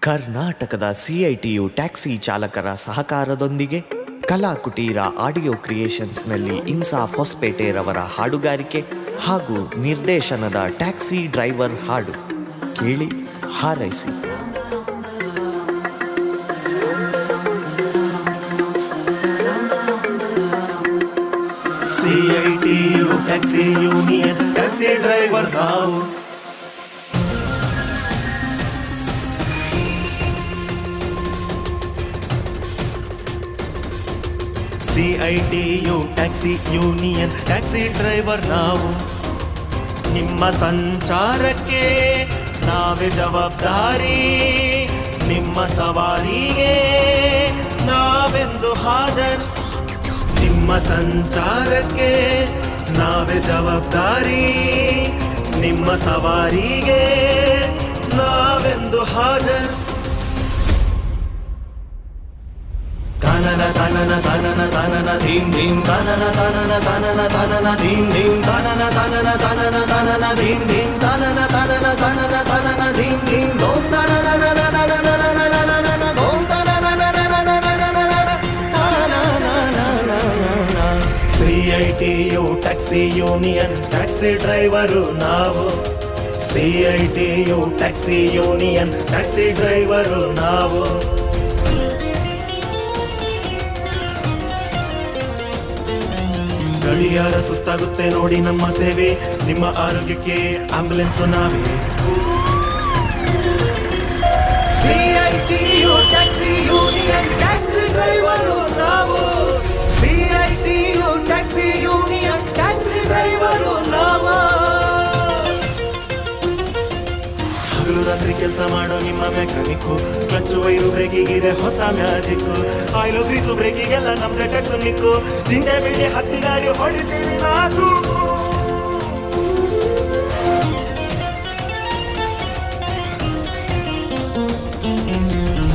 ಕರ್ನಾಟಕದ CITU taxi ಚಾಲಕರ ಸಹಕಾರದೊಂದಿಗೆ ಕಲಾಕುಟೀರ ಆಡಿಯೋ ಕ್ರಿಯೇಷನ್ಸ್ನಲ್ಲಿ ಇನ್ಸಾಫ್ ಹೊಸಪೇಟೆರವರ ಹಾಡುಗಾರಿಕೆ ಹಾಗೂ ನಿರ್ದೇಶನದ ಟ್ಯಾಕ್ಸಿ ಡ್ರೈವರ್ ಹಾಡು ಕೇಳಿ ಹಾರೈಸಿ. CITU taxi union taxi driver ನಾವು. CITU taxi union taxi driver ನಾವು. ನಿಮ್ಮ ಸಂಚಾರಕ್ಕೆ ನಾವೇ ಜವಾಬ್ದಾರಿ, ನಿಮ್ಮ ಸವಾರಿಗೆ ನಾವೆಂದು ಹಾಜರ್. ನಿಮ್ಮ ಸಂಚಾರಕ್ಕೆ ನಾವೇ ಜವಾಬ್ದಾರಿ, ನಿಮ್ಮ ಸವಾರಿಗೆ ನಾವೆಂದು ಹಾಜರ್. ತನನ ತನನ ತನನ ತನನ ಧೀಂ ಧೀಂ ತನನ ತನನ ತನನ ತನನ ಧೀಂ ಧೀಂ ತನನ ತನನ ತನನ ತನನ ಧೀಂ ಧೀಂ ತನನ ತನನ ತನನ ತನನ ಧೀಂ ಧೀಂ ಧೋಂ ತನನ ಧೋಂ CITU taxi union taxi driver ನಾವು. CITU taxi union taxi driver ನಾವು. ಗಡಿಯಾರ ಸುಸ್ತಾಗುತ್ತೆ ನೋಡಿ ನಮ್ಮ ಸೇವೆ, ನಿಮ್ಮ ಆರೋಗ್ಯಕ್ಕೆ ಆಂಬ್ಯುಲೆನ್ಸ್ ನಾವೇ. CITU taxi union taxi driver ನಾವು. CITU taxi union taxi driver ನಾವು. ಹಗಲು ರಾತ್ರಿ ಕೆಲಸ ಮಾಡೋ ನಿಮ್ಮ ಮೆಕ್ಯಾನಿಕ್ಕು, ಕ್ಲಚ್ಚು ವೈರು ಬ್ರೇಕಿಗಿದೆ ಹೊಸ ಮ್ಯಾಜಿಕ್ಕು, ಆಯಿಲು ಗ್ರೀಸು ಬ್ರೇಕಿಗೆಲ್ಲ ನಮ್ದೇ ಟೆಕ್ನಿಕ್ಕು. ಜಿಂಡೆ ಬಿಳಿ ಹತ್ತಿ ಗಾಡಿ ಹೊಡಿತೀವಿ ನಾವು.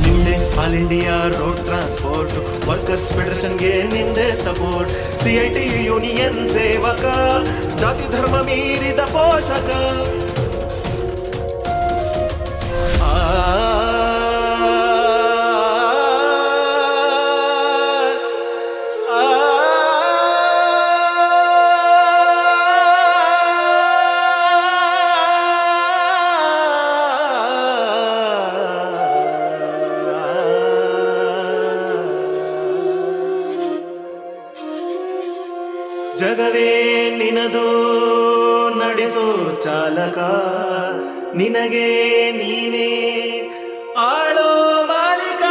ನಿಮ್ದೆ all India road transport workers ಫೆಡರೇಷನ್ಗೆ ನಿಮ್ದೆ ಸಪೋರ್ಟ್. ಸಿಐಟಿ ಯೂನಿಯನ್ ಸೇವಕ, ಜಾತಿ ಧರ್ಮ ಮೀರಿದ ಪೋಷಕ. ಜಗವೇ ನಿನದು ನಡೆಸೋ ಚಾಲಕ, ನಿನಗೆ ನೀನೇ ಆಳೋ ಮಾಲೀಕ.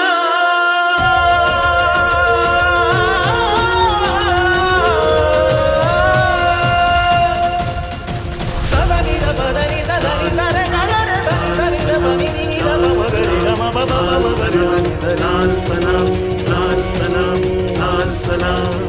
ಸದನಿ ಸಪದನಿ ಸದನಿ ಸರೆ ನರರೆ ಸನಿ ಸನಿ ಸಪನಿ ನಿನಿ ಸಮ ಮಗರಿ ಗಮ ಬಬ ಬಬ ಸರಿ ಸನಿ ಸರಿ ನಾನ್ ಸನಂ ನಾನ್ ಸನಂ ನಾನ್ ಸನಂ.